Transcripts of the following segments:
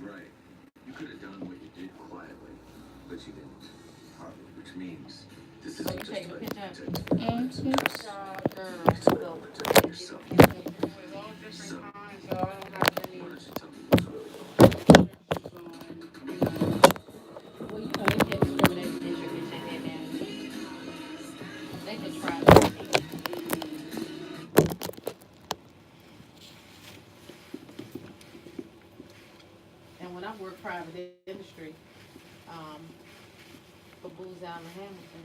Right. You could have done what you did quietly, but you didn't. Hardly, which means this isn't just about protecting others. It's about protecting yourself. So, why don't you tell me what's really going Well, you know, they can't discriminate against your bitch and that now. They could try to. And when I worked private industry, um, for Booz Allen Hamilton,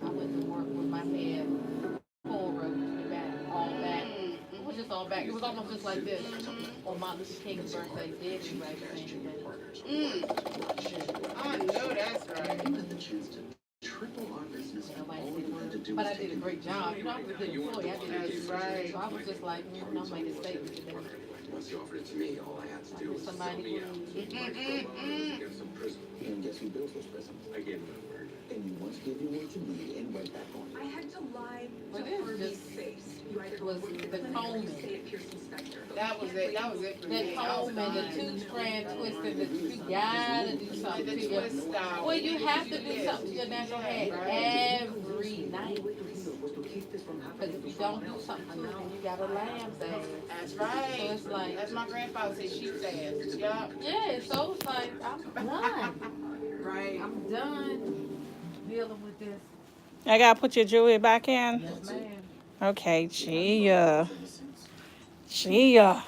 I went to work with my head cornrows back, all back. It was just all back. It was almost just like this. On Martin Luther King's birthday, did he right thing? I know that's right. triple our business. Nobody said a word. But I did a great job. You know, I was a good employee. I did a That's good right. So I was just like, I'll make a statement today. Once you offered it to me, all I had to do was sell Somebody me out. who Get some prisons. And guess who built those prisons? I gave him my word. And you once gave your word to me and went back on. I had to lie But to it was Harvey's just face. You either was worked at the clinic or you Coleman. stayed at Pearson Specter. That was it. That was it for that me. comb and the two-strand twist and that you gotta do something The to your. twist style. Well, you have to do something to your natural hair every night. Because if you don't do something to it, then you got a lamb's ass. That's right. So it's like, As my grandfather said, sheep's ass. Yup. yeah, so it's like, I'm done. Right. I'm done dealing with this. I gotta put your jewelry back in. Yes, ma'am. Okay, Gia. Gia.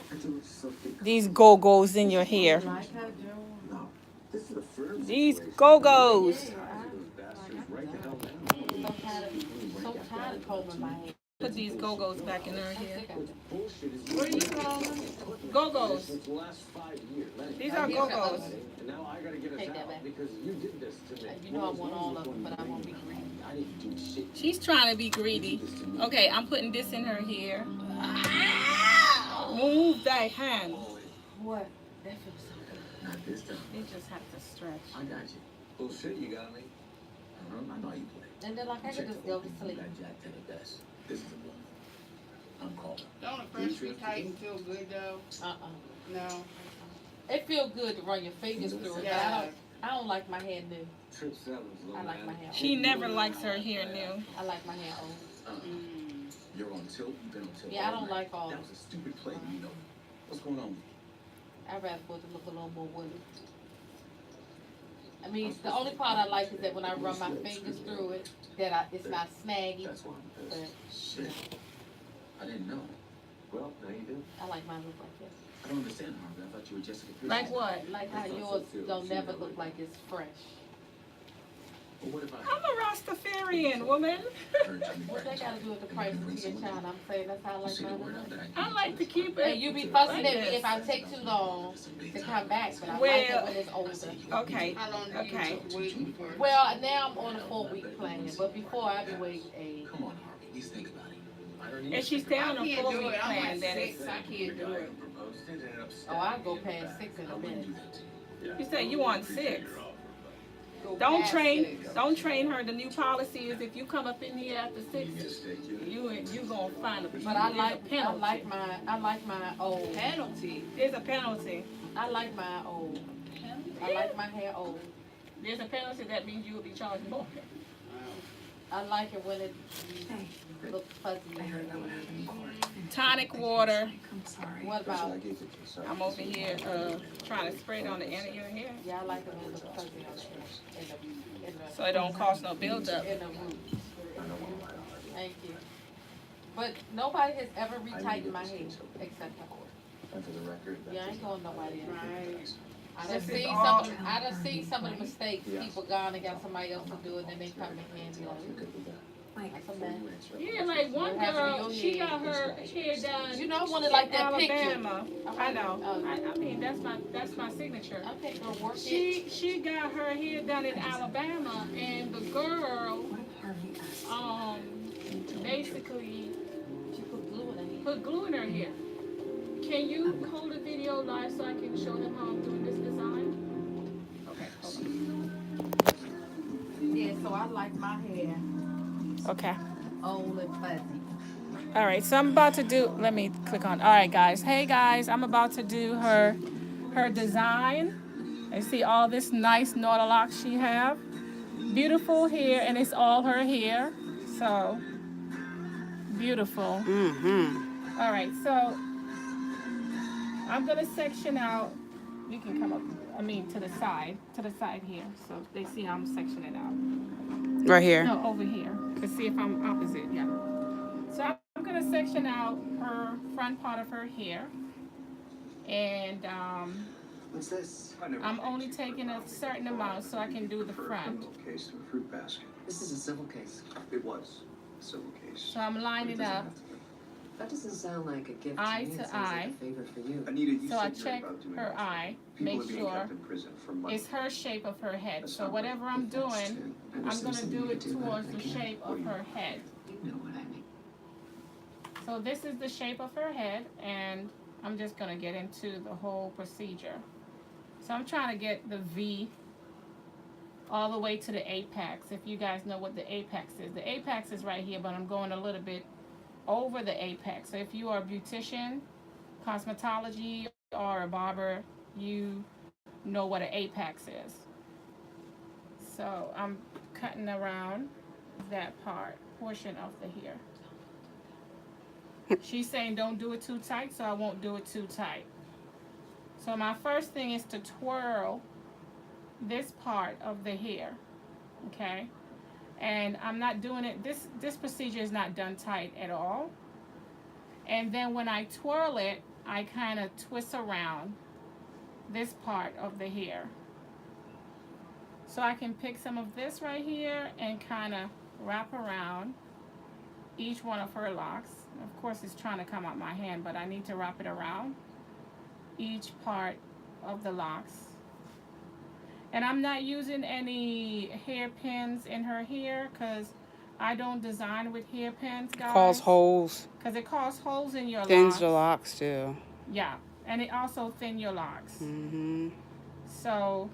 These go-go's in your hair. Like her jewelry. These go-go's. Yeah, I'm so tired of combing my hair. Put these go-go's back in her hair. What are you calling? Go-go's. These are go-go's. And now I gotta get us Take that out back. because you did this to me. You know I want all of them, but I won't be greedy. I didn't do shit. She's trying to be greedy. Okay, I'm putting this in her hair. Move that hand. What? That feels so good. Not this time. You just have to stretch. I got you. Bullshit, you got me. I know you play. And then like I could just go to sleep. Got Jack to the best. This is the one. I'm calling. Don't a French retighten feel good though? No. It feels good to run your fingers through it, Yeah. but I don't like my hair new. Trip sevens, little I like my man. hair She old. never likes her hair new. I like my hair old. You're on tilt. You've been on tilt. Yeah, I all don't night. like all. That was a stupid play, you know. What's going on? I'd rather for it to look a little more woolly. I mean, the only part I like is that when I run my fingers through it, that it's not snaggy. That's why I'm But pissed. Shit. I didn't know. Well, now you do. I like mine look like this. I don't understand, Harvey. I thought you were Jessica Pierce. Like what? Like how yours don't never look like it's fresh. Well, what if I I'm a Rastafarian woman. What they gotta do with the price of your child? I'm saying that's how I like mine to look. I like to keep And it. you be fussing at me if I take too long to come back, but I like it when it's older. Okay. How long do Okay. you wait for? Well, now I'm on a 4-week plan, but before I'd be waiting a. Come on, Harvey. Please think about it. If she stay on I a can't do 4-week it. I'm plan, like then it's. 6. I can't do it. Oh, I'll go past 6 in a minute. You say you on 6. Go Don't past train. 6. Don't train her. The new policy is if you come up in here after 6, you gonna find a. But I like penalty. my old. Penalty. There's a penalty. I like my old. I like my hair old. There's a penalty. That means you will be charged more. I like it when it looks fuzzy. Tonic water. I'm sorry. What about? I'm over here trying to spray it on the end of your hair Yeah, I like it when it looks fuzzy on the in the so it don't cause no buildup. in the roots. Thank you. But nobody has ever retightened my hair except her. And for the record, Yeah, I ain't going nobody else. Right. I done seen some of the mistakes. People gone and got somebody else to do it, then they come in here and be like, that's a mess. Yeah, like one girl, she got her hair done. You know, I wanted like that picture. Alabama. I know. I mean, that's my signature. Okay, girl, work it. She got her hair done in Alabama, and the girl, basically She put glue in her hair. put glue in her hair. Can you hold the video live so I can show them how I'm doing this design? Okay, hold on. Yeah, so I like my hair Okay. old and fuzzy. All right, so I'm about to do, let me click on, all right guys. Hey guys, I'm about to do her her design. And see all this nice Nordalocks she have. Beautiful hair, and it's all her hair. So beautiful. All right, so I'm gonna section out. You can come up. I mean, to the side here, so they see how I'm sectioning out. Right here. No, over here. To see if I'm opposite. Yeah. So I'm gonna section out her front part of her hair, and What's this? I'm only taking a certain amount so I can do the front. Case to a fruit basket. This is a civil case. It was a civil case. So I'm lining up That doesn't sound like a gift eye to me. to It sounds like eye. a favor for you. Anita, you So I said you're check about doing her this. eye, People make are being sure kept in prison for months. it's her shape of her head. That's So not whatever right. I'm That's doing, true. I'm There's gonna something do you it can do towards about the it. I can't. shape of her head. You know what I mean. So this is the shape of her head, and I'm just gonna get into the whole procedure. So I'm trying to get the V all the way to the apex. If you guys know what the apex is. The apex is right here, but I'm going a little bit over the apex. So if you are a beautician, cosmetology, or a barber, you know what an apex is. So I'm cutting around that portion of the hair. She's saying don't do it too tight, so I won't do it too tight. So my first thing is to twirl this part of the hair, okay? And I'm not doing it, this procedure is not done tight at all. And then when I twirl it, I kind of twist around this part of the hair. So I can pick some of this right here and kind of wrap around each one of her locks. Of course, it's trying to come out my hand, but I need to wrap it around each part of the locks. And I'm not using any hairpins in her hair because I don't design with hairpins, guys. Cause holes. Because it causes holes in your Thins locks. the locks too. Yeah, and it also thin your locks. So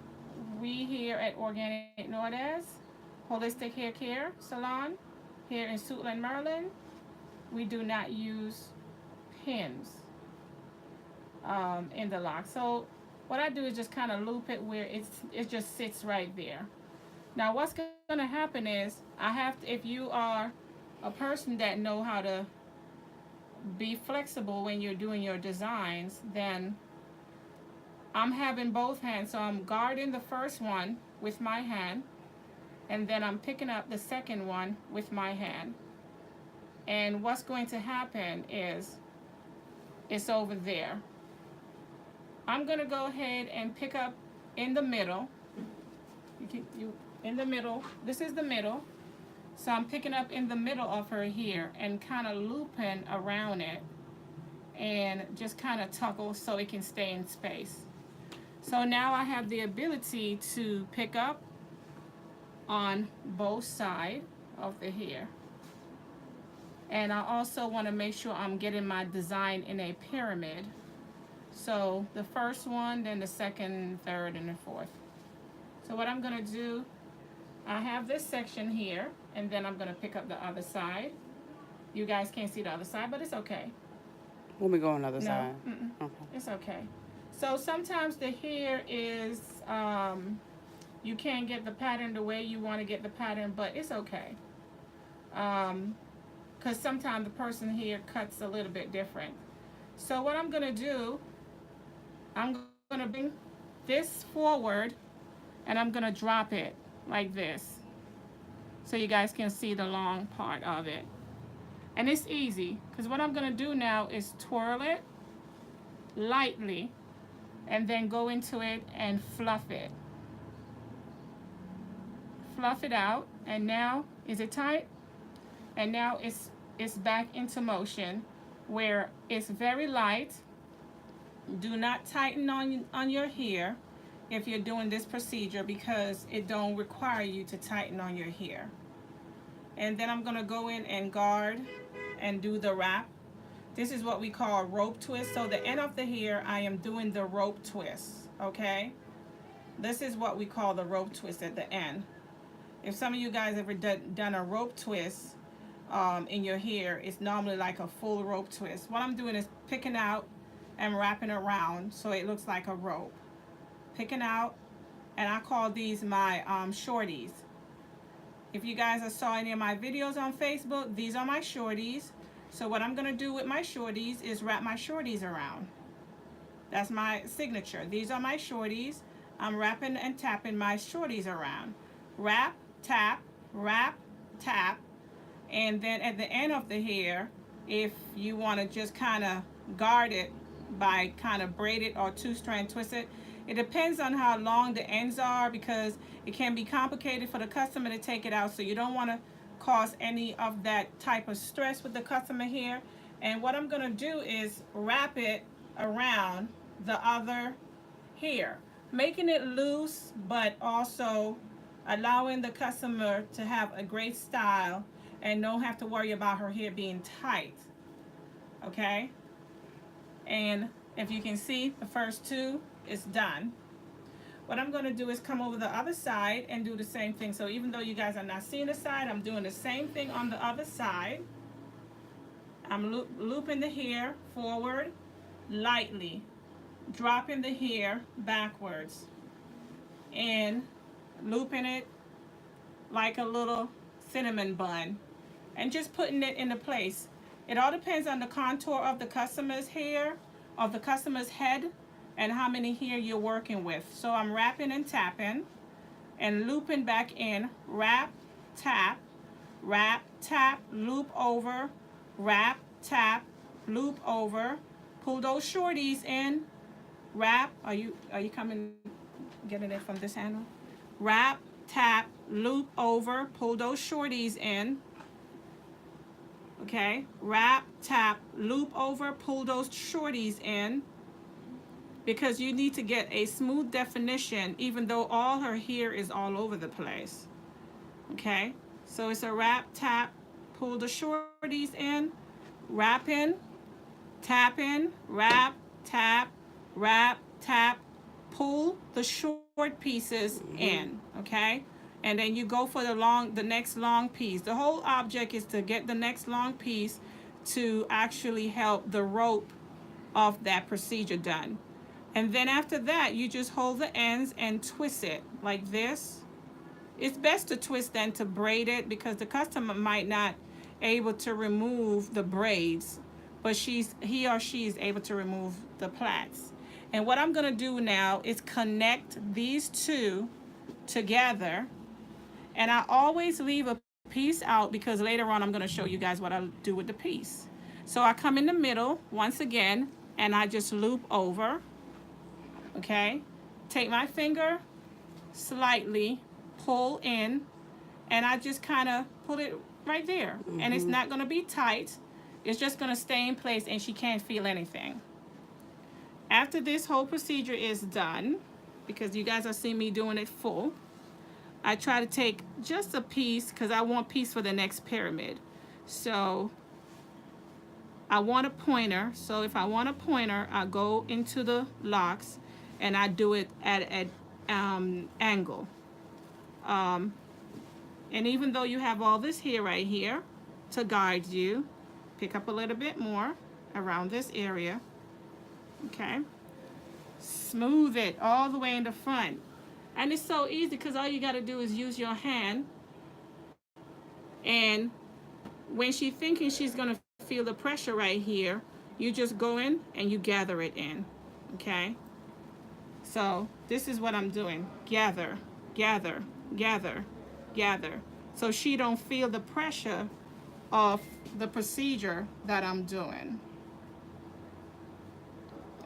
we here at Organic Nordez Holistic Hair Care Salon here in Suitland, Maryland, we do not use pins in the lock. So what I do is just kind of loop it where it just sits right there. Now what's going to happen is if you are a person that know how to be flexible when you're doing your designs, then I'm having both hands. So I'm guarding the first one with my hand, and then I'm picking up the second one with my hand. And what's going to happen is it's over there. I'm going to go ahead and pick up in the middle. In the middle. This is the middle. So I'm picking up in the middle of her hair and kind of looping around it and just kind of tuggle so it can stay in space. So now I have the ability to pick up on both sides of the hair. And I also want to make sure I'm getting my design in a pyramid. So the first one, then the second, third, and the fourth. So what I'm going to do, I have this section here, and then I'm going to pick up the other side. You guys can't see the other side, but it's okay. Let me go on the other No, side. okay. It's okay. So sometimes the hair is, you can't get the pattern the way you want to get the pattern, but it's okay. Because sometimes the person here cuts a little bit different. So what I'm going to do, I'm going to bring this forward, and I'm going to drop it like this so you guys can see the long part of it. And it's easy because what I'm going to do now is twirl it lightly and then go into it and fluff it. Fluff it out, and now, is it tight? And now it's back into motion where it's very light. Do not tighten on your hair if you're doing this procedure because it don't require you to tighten on your hair. And then I'm gonna go in and guard and do the wrap. This is what we call a rope twist. So the end of the hair, I am doing the rope twist, okay? This is what we call the rope twist at the end. If some of you guys ever done a rope twist in your hair, it's normally like a full rope twist. What I'm doing is picking out and wrapping around so it looks like a rope. Picking out, and I call these my shorties. If you guys saw any of my videos on Facebook, these are my shorties. So what I'm gonna do with my shorties is wrap my shorties around. That's my signature. These are my shorties. I'm wrapping and tapping my shorties around. Wrap, tap, tap, and then at the end of the hair, if you want to just kind of guard it by kind of braid it or two-strand twist it. It depends on how long the ends are, because it can be complicated for the customer to take it out, so you don't want to cause any of that type of stress with the customer here. And what I'm going to do is wrap it around the other hair, making it loose but also allowing the customer to have a great style and don't have to worry about her hair being tight. Okay, and if you can see, the first two is done. What I'm going to do is come over the other side and do the same thing. So even though you guys are not seeing the side, I'm doing the same thing on the other side. I'm looping the hair forward lightly, dropping the hair backwards, and looping it like a little cinnamon bun, and just putting it into place. It all depends on the contour of the customer's hair, of the customer's head, and how many hair you're working with. So I'm wrapping and tapping and looping back in. Wrap, tap, loop over, wrap, tap, loop over, pull those shorties in, wrap. Are you coming, getting it from this handle? Wrap, tap, loop over, pull those shorties in. Okay, wrap, tap, loop over, pull those shorties in, because you need to get a smooth definition even though all her hair is all over the place. Okay, so it's a wrap, tap, pull the shorties in, wrapping, tapping, wrap, tap, pull the short pieces in. Okay, and then you go for the next long piece. The whole object is to get the next long piece to actually help the rope of that procedure done. And then after that, you just hold the ends and twist it like this. It's best to twist than to braid it, because the customer might not able to remove the braids, but he or she is able to remove the plaits. And what I'm gonna do now is connect these two together. And I always leave a piece out, because later on I'm gonna show you guys what I'll do with the piece. So I come in the middle once again, and I just loop over. Okay, take my finger, slightly pull in, and I just kind of pull it right there. And it's not going to be tight. It's just going to stay in place, and she can't feel anything. After this whole procedure is done, because you guys are seeing me doing it full, I try to take just a piece, because I want piece for the next pyramid. So I want a pointer. So if I want a pointer, I go into the locks and I do it at an angle. And even though you have all this hair right here to guide you, pick up a little bit more around this area. Okay, smooth it all the way in the front. And it's so easy, because all you got to do is use your hand, and when she's thinking she's going to feel the pressure right here, you just go in and you gather it in. Okay, so this is what I'm doing. Gather, gather, gather, gather, so she don't feel the pressure of the procedure that I'm doing.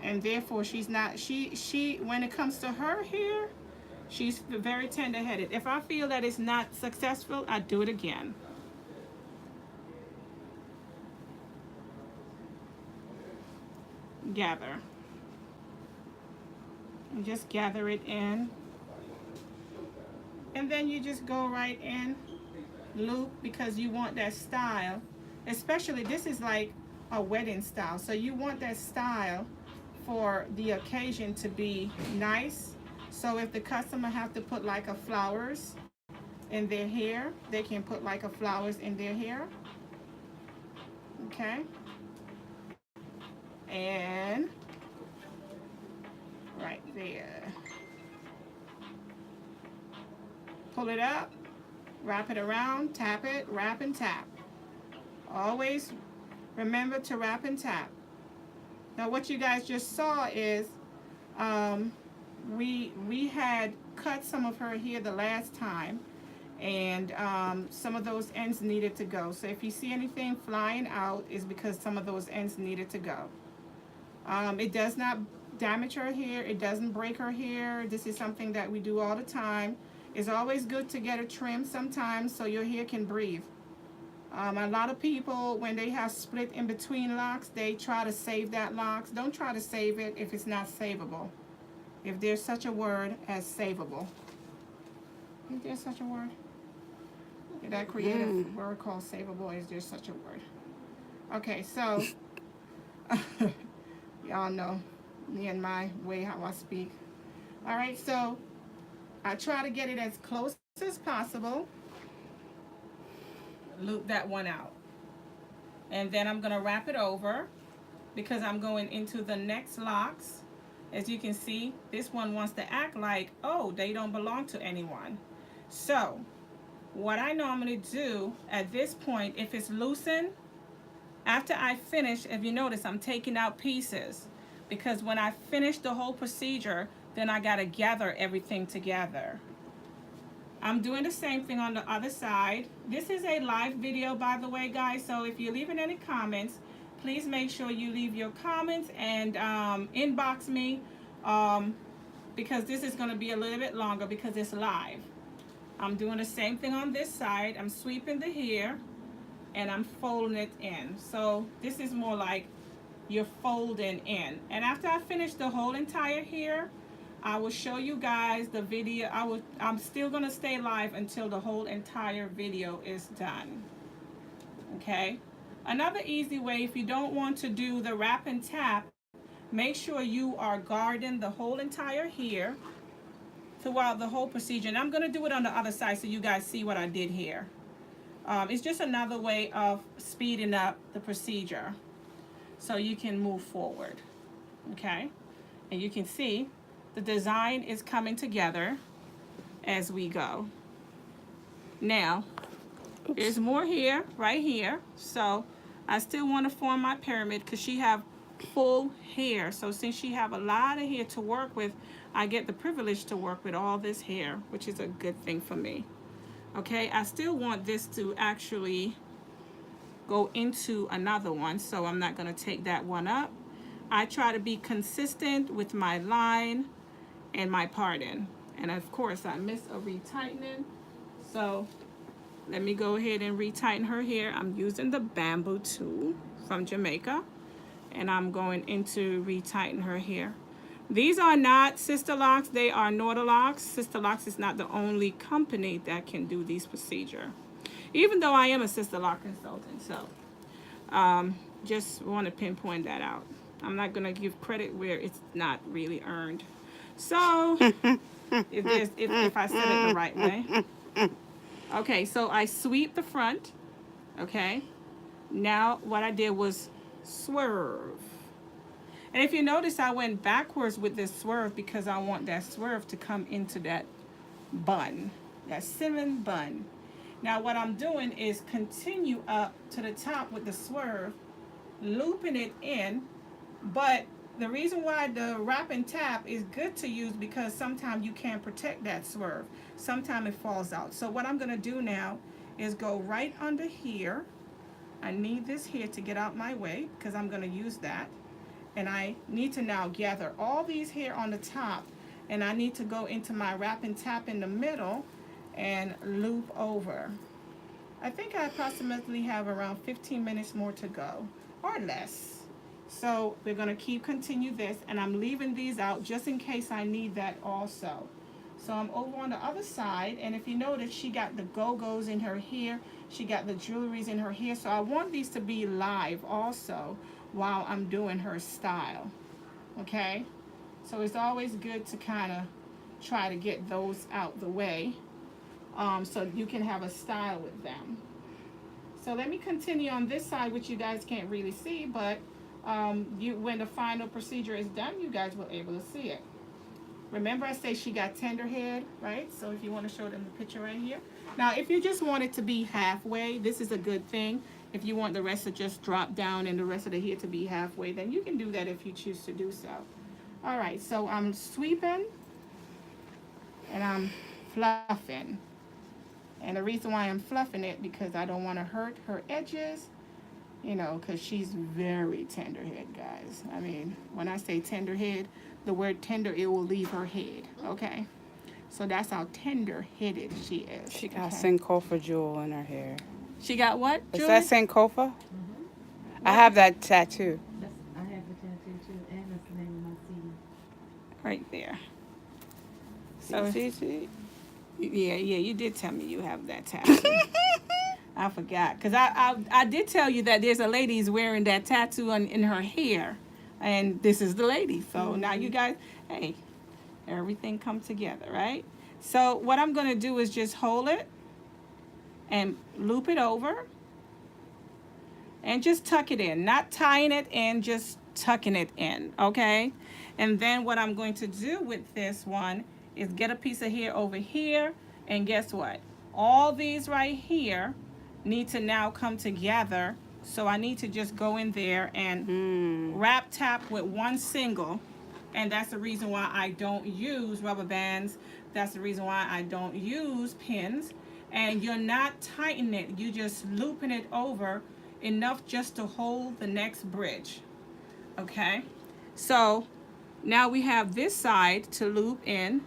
And therefore she's not, she when it comes to her hair, she's very tender-headed. If I feel that it's not successful, I do it again. Gather. And just gather it in. And then you just go right in, loop, because you want that style. Especially, this is like a wedding style. So you want that style for the occasion to be nice. So if the customer have to put like a flowers in their hair, they can put like a flowers in their hair. Okay. And right there. Pull it up, wrap it around, tap it, wrap and tap. Always remember to wrap and tap. Now what you guys just saw is we had cut some of her here the last time, and some of those ends needed to go. So if you see anything flying out, is because some of those ends needed to go. It does not damage her hair. It doesn't break her hair. This is something that we do all the time. It's always good to get a trim sometimes so your hair can breathe. A lot of people, when they have split in between locks, they try to save that locks. Don't try to save it if it's not savable. If there's such a word as savable. Is there such a word? That creative word called savable, is there such a word? Okay, so y'all know me and my way how I speak. All right, so I try to get it as close as possible. Loop that one out. And then I'm gonna wrap it over because I'm going into the next locks. As you can see, this one wants to act like, oh, they don't belong to anyone. So what I normally do at this point, if it's loosened, after I finish, if you notice, I'm taking out pieces, because when I finish the whole procedure, then I gotta gather everything together. I'm doing the same thing on the other side. This is a live video, by the way, guys, so if you're leaving any comments, please make sure you leave your comments and inbox me, because this is gonna be a little bit longer because it's live. I'm doing the same thing on this side. I'm sweeping the hair and I'm folding it in. So this is more like you're folding in. And after I finish the whole entire hair, I will show you guys the video. I'm still gonna stay live until the whole entire video is done. Okay. Another easy way, if you don't want to do the wrap and tap, make sure you are guarding the whole entire hair throughout the whole procedure. And I'm gonna do it on the other side so you guys see what I did here. It's just another way of speeding up the procedure so you can move forward. Okay. And you can see the design is coming together as we go. Now, there's more here, right here. So I still want to form my pyramid because she have full hair. So since she have a lot of hair to work with, I get the privilege to work with all this hair, which is a good thing for me. Okay, I still want this to actually go into another one, so I'm not going to take that one up. I try to be consistent with my line and my parting. And of course, I miss a retightening. So let me go ahead and retighten her hair. I'm using the bamboo tool from Jamaica, and I'm going into retighten her hair. These are not Sister Locks, they are Nordalocks. Sister Locks is not the only company that can do these procedure, even though I am a Sister Lock consultant. So just want to pinpoint that out. I'm not going to give credit where it's not really earned. So if I said it the right way. Okay, so I sweep the front. Okay, now what I did was swerve. And if you notice, I went backwards with this swerve because I want that swerve to come into that bun, that cinnamon bun. Now what I'm doing is continue up to the top with the swerve, looping it in. But the reason why the wrap and tap is good to use, because sometimes you can't protect that swerve. Sometimes it falls out. So what I'm going to do now is go right under here. I need this here to get out my way because I'm going to use that. And I need to now gather all these hair on the top, and I need to go into my wrap and tap in the middle and loop over. I think I approximately have around 15 minutes more to go, or less. So we're going to continue this, and I'm leaving these out just in case I need that also. So I'm over on the other side, and if you notice, she got the go-go's in her hair, she got the jewelries in her hair, so I want these to be live also while I'm doing her style. Okay, so it's always good to kind of try to get those out the way, so you can have a style with them. So let me continue on this side, which you guys can't really see, but when the final procedure is done, you guys will be able to see it. Remember I say she got tender head, right? So if you want to show them the picture right here. Now, if you just want it to be halfway, this is a good thing. If you want the rest to just drop down and the rest of the hair to be halfway, then you can do that if you choose to do so. All right, so I'm sweeping and I'm fluffing. And the reason why I'm fluffing it because I don't want to hurt her edges, you know, because she's very tender head, guys. I mean, when I say tender head, the word tender, it will leave her head, okay? So that's how tender-headed she is. She got okay? Sankofa jewel in her hair. She got what, Is Julie? that Sankofa? I have that tattoo. I have the tattoo too, and that's the name of my CD. Right there. So, See? yeah, you did tell me you have that tattoo. I forgot. Because I did tell you that there's a lady who's wearing that tattoo in her hair. And this is the lady. So now you guys, hey, everything come together, right? So what I'm going to do is just hold it and loop it over. And just tuck it in. Not tying it in, just tucking it in, okay? And then what I'm going to do with this one is get a piece of hair over here. And guess what? All these right here need to now come together. So I need to just go in there and wrap tap with one single. And that's the reason why I don't use rubber bands. That's the reason why I don't use pins. And you're not tightening it. You're just looping it over enough just to hold the next bridge. Okay? So now we have this side to loop in.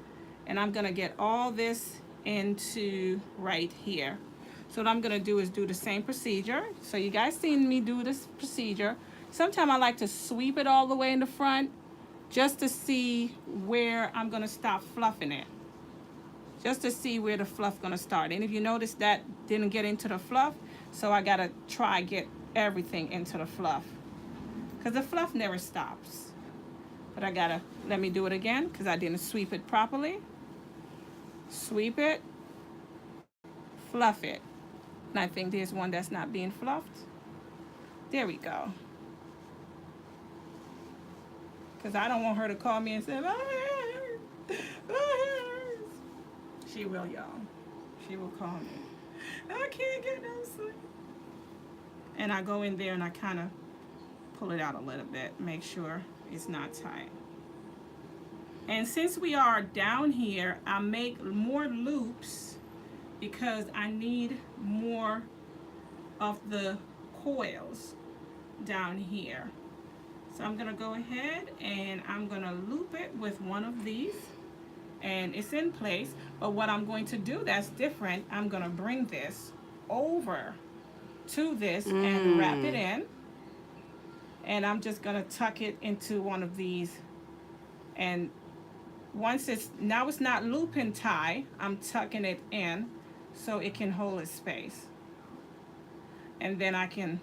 And I'm going to get all this into right here. So what I'm going to do is do the same procedure. So you guys seen me do this procedure. Sometimes I like to sweep it all the way in the front just to see where I'm going to stop fluffing it. Just to see where the fluff going to start. And if you notice that didn't get into the fluff, so I got to try get everything into the fluff. Because the fluff never stops. But I got to, let me do it again because I didn't sweep it properly. Sweep it. Fluff it. And I think there's one that's not being fluffed. There we go. Because I don't want her to call me and say, my hair hurts. She will, y'all. She will call me. I can't get no sleep. And I go in there and I kind of pull it out a little bit. Make sure it's not tight. And since we are down here, I make more loops because I need more of the coils down here. So I'm gonna go ahead and I'm gonna loop it with one of these and it's in place. But what I'm going to do that's different, I'm gonna bring this over to this and wrap it in. And I'm just gonna tuck it into one of these. And once now it's not looping tie, I'm tucking it in so it can hold its space. And then I can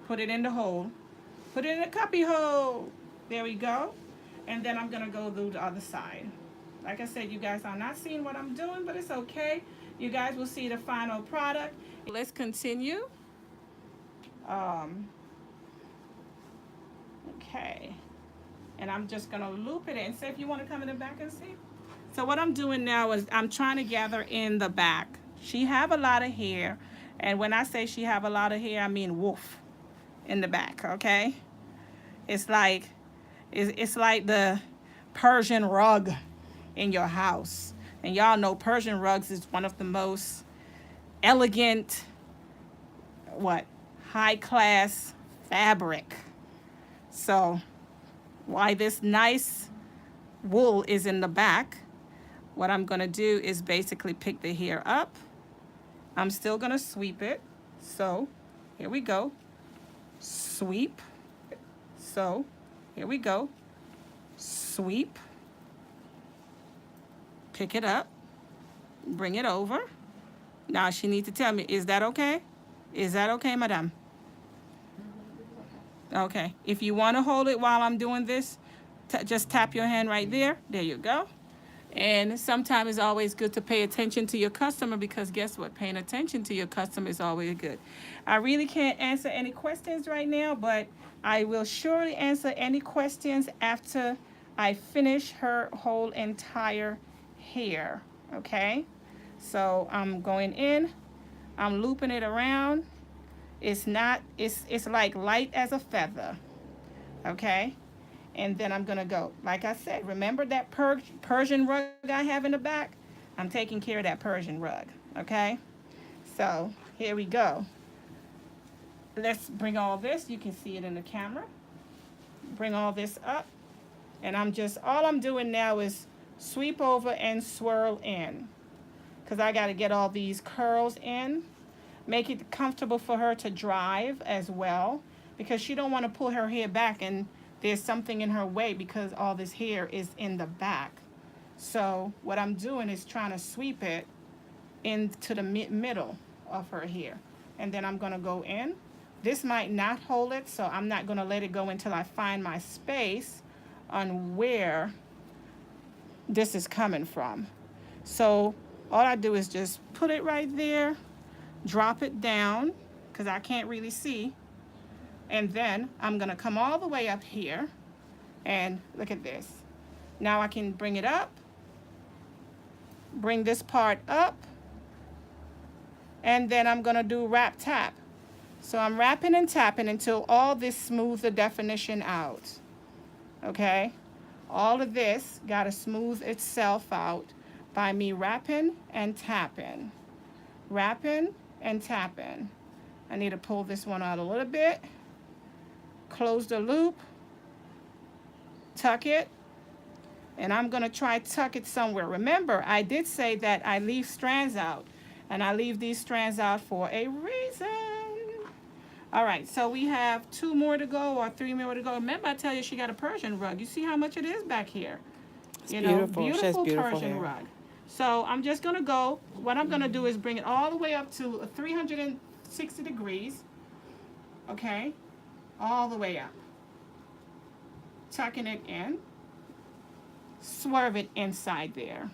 put it in the hole, put it in a cubby hole. There we go. And then I'm gonna go do the other side. Like I said, you guys are not seeing what I'm doing, but it's okay. You guys will see the final product. Let's continue. Okay. And I'm just gonna loop it in. So if you wanna come in the back and see. So what I'm doing now is I'm trying to gather in the back. She have a lot of hair. And when I say she have a lot of hair, I mean woof in the back, okay? It's like the Persian rug in your house. And y'all know Persian rugs is one of the most elegant, high class fabric. So why this nice wool is in the back, what I'm gonna do is basically pick the hair up. I'm still gonna sweep it. So here we go. Sweep. So here we go. Sweep. Pick it up. Bring it over. Now she needs to tell me, is that okay? Is that okay, madam? Okay. If you want to hold it while I'm doing this, just tap your hand right there. There you go. And sometimes it's always good to pay attention to your customer because guess what? Paying attention to your customer is always good. I really can't answer any questions right now, but I will surely answer any questions after I finish her whole entire hair, okay? So I'm going in, I'm looping it around. It's not, it's like light as a feather, okay? And then I'm gonna go, like I said, remember that Persian rug I have in the back? I'm taking care of that Persian rug, okay? So here we go. Let's bring all this, you can see it in the camera. Bring all this up. And all I'm doing now is sweep over and swirl in. Because I got to get all these curls in. Make it comfortable for her to drive as well. Because she don't want to pull her hair back and there's something in her way because all this hair is in the back. So what I'm doing is trying to sweep it into the middle of her hair. And then I'm going to go in. This might not hold it, so I'm not going to let it go until I find my space on where this is coming from. So all I do is just put it right there, drop it down, because I can't really see. And then I'm going to come all the way up here, and look at this. Now I can bring it up, bring this part up, and then I'm going to do wrap tap. So I'm wrapping and tapping until all this smooths the definition out. Okay? All of this got to smooth itself out by me wrapping and tapping. Wrapping and tapping. I need to pull this one out a little bit. Close the loop. Tuck it. And I'm going to try tuck it somewhere. Remember, I did say that I leave strands out. And I leave these strands out for a reason. All right, so we have 2 more to go or 3 more to go. Remember, I tell you she got a Persian rug. You see how much it is back here? It's beautiful. She has beautiful Persian hair. rug. So I'm just gonna go. What I'm gonna do is bring it all the way up to 360 degrees. Okay, all the way up. Tucking it in. Swerve it inside there.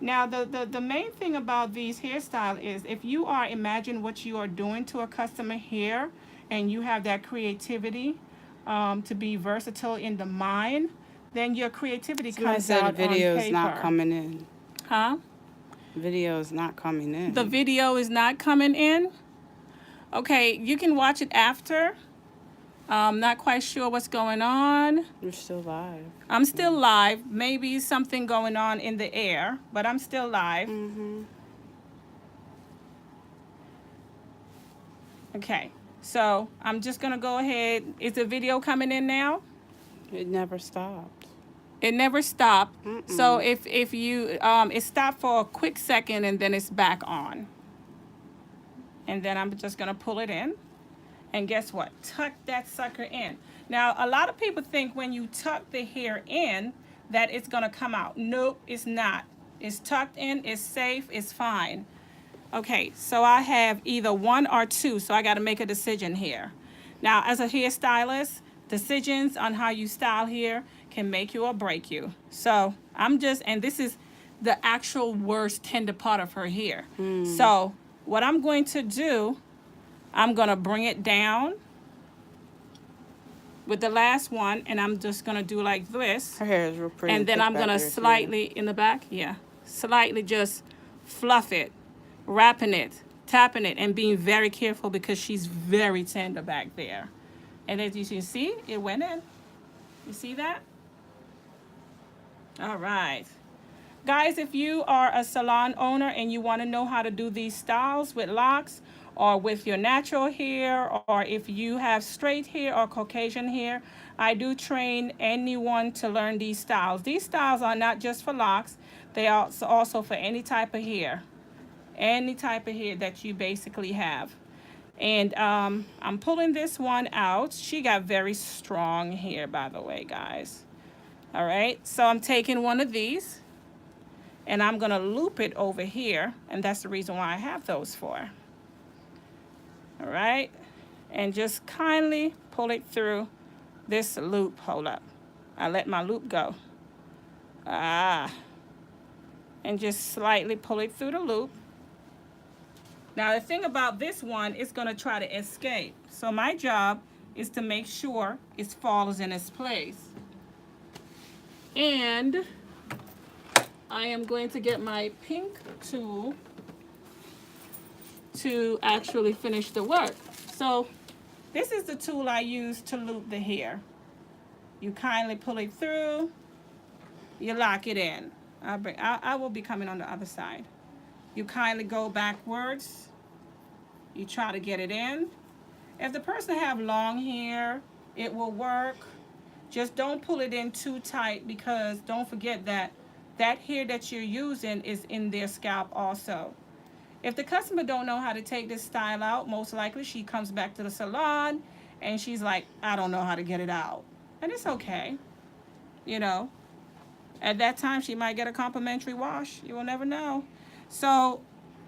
Now, the main thing about these hairstyles is if you imagine what you are doing to a customer hair and you have that creativity to be versatile in the mind, then your creativity comes out on paper. The video is not coming in. Huh? Video is not coming in. The video is not coming in? Okay, you can watch it after. Not quite sure what's going on. You're still live. I'm still live. Maybe something going on in the air, but I'm still live. Mm-hmm. Okay, so I'm just going to go ahead. Is the video coming in now? It never stopped. It never stopped. Mm-mm. So if you, it stopped for a quick second and then it's back on. And then I'm just going to pull it in. And guess what? Tuck that sucker in. Now, a lot of people think when you tuck the hair in that it's going to come out. Nope, it's not. It's tucked in, it's safe, it's fine. Okay, so I have either 1 or 2, so I got to make a decision here. Now, as a hairstylist, decisions on how you style hair can make you or break you. So and this is the actual worst tender part of her hair. So what I'm going to do, I'm going to bring it down with the last one, and I'm just going to do like this. Her hair is real pretty. And then I'm going to slightly, in the back, slightly just fluff it, wrapping it, tapping it, and being very careful because she's very tender back there. And as you can see, it went in. You see that? All right. Guys, if you are a salon owner and you want to know how to do these styles with locks or with your natural hair, or if you have straight hair or Caucasian hair, I do train anyone to learn these styles. These styles are not just for locks. They are also for any type of hair. Any type of hair that you basically have. And I'm pulling this one out. She got very strong hair, by the way, guys. All right, so I'm taking one of these and I'm gonna loop it over here, and that's the reason why I have those for. All right, and just kindly pull it through this loop. Hold up, I let my loop go. And just slightly pull it through the loop. Now the thing about this one, it's gonna try to escape. So my job is to make sure it falls in its place. And I am going to get my pink tool to actually finish the work. So this is the tool I use to loop the hair. You kindly pull it through, you lock it in. I will be coming on the other side. You kindly go backwards, you try to get it in. If the person have long hair, it will work. Just don't pull it in too tight, because don't forget that that hair that you're using is in their scalp also. If the customer don't know how to take this style out, most likely she comes back to the salon and she's like, I don't know how to get it out. And it's okay. You know, at that time she might get a complimentary wash. You will never know. So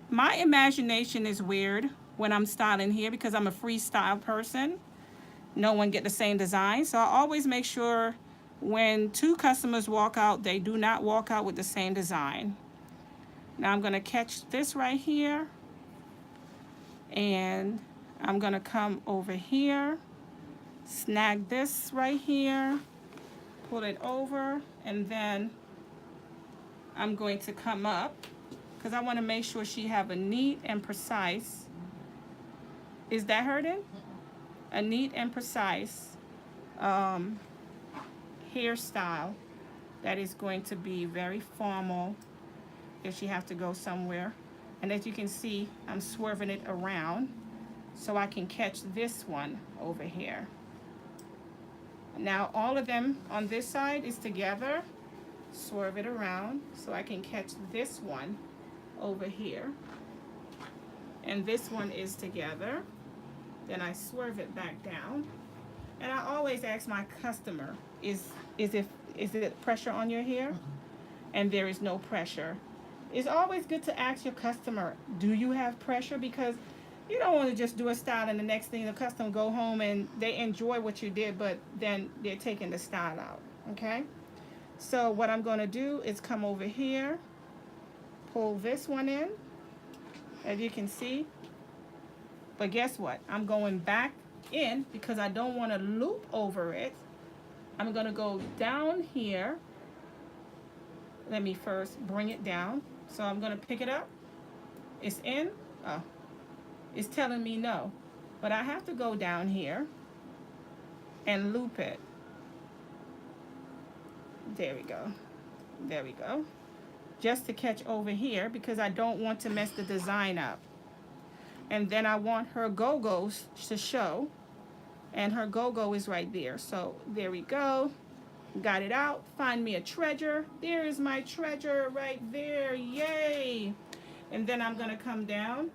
my imagination is weird when I'm styling here, because I'm a freestyle person. No one get the same design. So I always make sure when two customers walk out, they do not walk out with the same design. Now I'm going to catch this right here, and I'm going to come over here, snag this right here, pull it over, and then I'm going to come up, because I want to make sure she have a neat and precise. Is that hurting? A neat and precise hairstyle that is going to be very formal if she has to go somewhere. And as you can see, I'm swerving it around so I can catch this one over here. Now all of them on this side is together. Swerve it around so I can catch this one over here. And this one is together. Then I swerve it back down. And I always ask my customer, is it pressure on your hair? And there is no pressure. It's always good to ask your customer, do you have pressure? Because you don't want to just do a style and the next thing the customer go home and they enjoy what you did, but then they're taking the style out, okay? So what I'm going to do is come over here, pull this one in, as you can see. But guess what? I'm going back in because I don't want to loop over it. I'm going to go down here. Let me first bring it down. So I'm going to pick it up. It's in. Oh, it's telling me no. But I have to go down here and loop it. There we go. There we go. Just to catch over here because I don't want to mess the design up. And then I want her go-go's to show. And her go-go is right there. So there we go. Got it out. Find me a treasure. There is my treasure right there. Yay. And then I'm going to come down.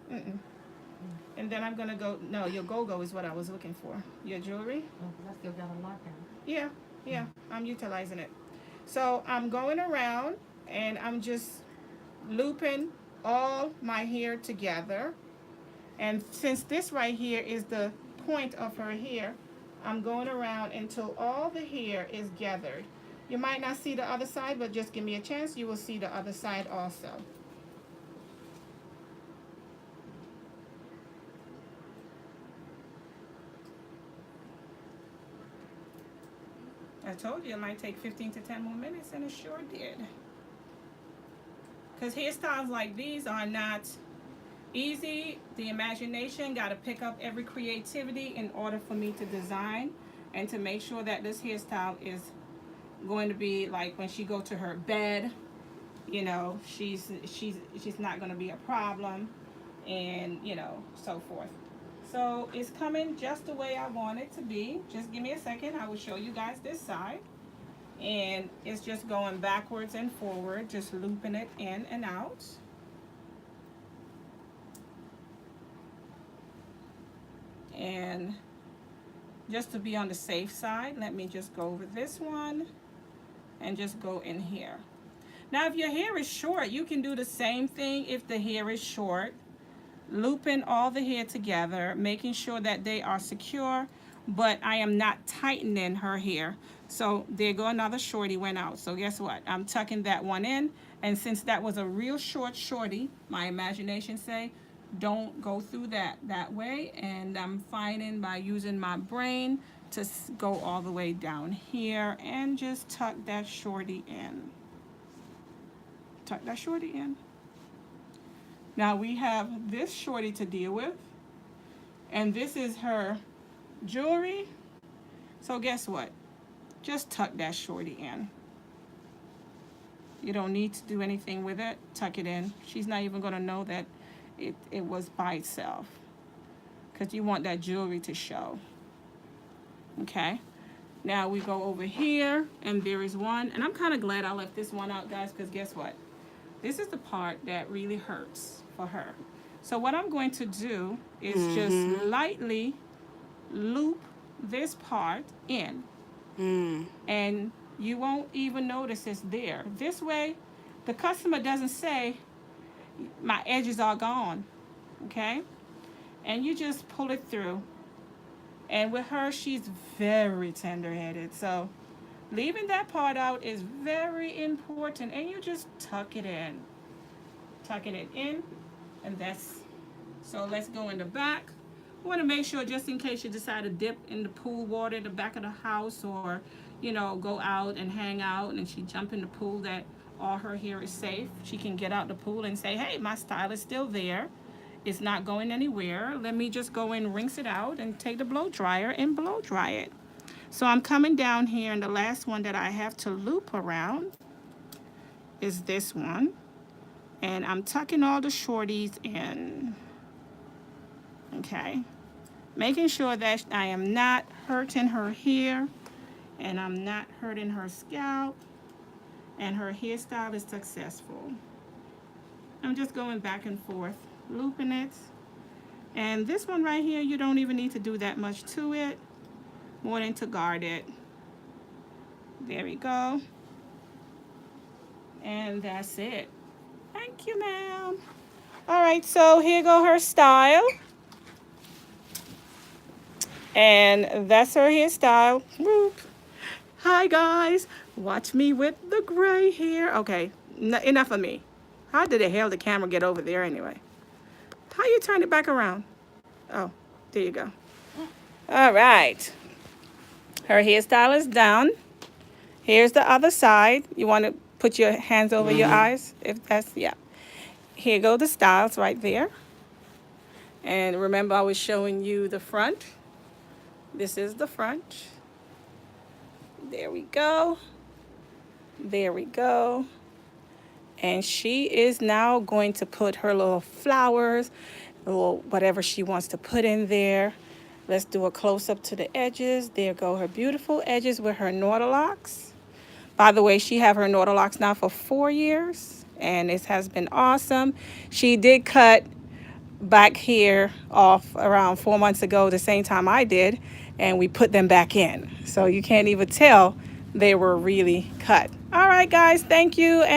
And then I'm going to go. No, your go-go is what I was looking for. Your jewelry? I still got a lot Yeah. Yeah. I'm utilizing it. So I'm going around and I'm just looping all my hair together. And since this right here is the point of her hair, I'm going around until all the hair is gathered. You might not see the other side, but just give me a chance. You will see the other side also. I told you it might take 15 to 10 more minutes, and it sure did. Because hairstyles like these are not easy. The imagination got to pick up every creativity in order for me to design and to make sure that this hairstyle is going to be like when she go to her bed, you know, she's not going to be a problem, and you know, so forth. So it's coming just the way I want it to be. Just give me a second. I will show you guys this side. And it's just going backwards and forward, just looping it in and out. And just to be on the safe side, let me just go over this one and just go in here. Now if your hair is short, you can do the same thing if the hair is short. Looping all the hair together, making sure that they are secure, but I am not tightening her hair. So there go another shorty went out. So guess what? I'm tucking that one in, and since that was a real short shorty, my imagination say, don't go through that way, and I'm finding by using my brain to go all the way down here and just tuck that shorty in. Tuck that shorty in. Now we have this shorty to deal with, and this is her jewelry. So guess what? Just tuck that shorty in. You don't need to do anything with it. Tuck it in. She's not even going to know that it was by itself, because you want that jewelry to show. Okay, now we go over here, and there is one, and I'm kind of glad I left this one out, guys, because guess what? This is the part that really hurts for her. So what I'm going to do is just lightly loop this part in, and you won't even notice it's there. This way, the customer doesn't say, my edges are gone, okay? And you just pull it through. And with her, she's very tender-headed. So leaving that part out is very important. And you just tuck it in. Tucking it in. And that's, so let's go in the back. I want to make sure, just in case you decide to dip in the pool water in the back of the house, or, you know, go out and hang out and she jump in the pool, that all her hair is safe. She can get out the pool and say, hey, my style is still there. It's not going anywhere. Let me just go and rinse it out and take the blow dryer and blow dry it. So I'm coming down here, and the last one that I have to loop around is this one. And I'm tucking all the shorties in. Okay. Making sure that I am not hurting her hair, and I'm not hurting her scalp, and her hairstyle is successful. I'm just going back and forth, looping it. And this one right here, you don't even need to do that much to it, more than to guard it. There we go. And that's it. Thank you, ma'am. All right, so here go her style. And that's her hairstyle. Whoop. Hi, guys. Watch me with the gray hair. Okay, enough of me. How did the hell the camera get over there anyway? How you turn it back around? Oh, there you go. All right. Her hairstyle is done. Here's the other side. You want to put your hands over your eyes? If that's, yeah. Here go the styles right there. And remember, I was showing you the front. This is the front. There we go. There we go. And she is now going to put her little flowers, little whatever she wants to put in there. Let's do a close-up to the edges. There go her beautiful edges with her Nordalocks. By the way, she have her Nordalocks now for 4 years, and it has been awesome. She did cut back here off around 4 months ago, the same time I did, and we put them back in. So you can't even tell they were really cut. All right, guys, thank you.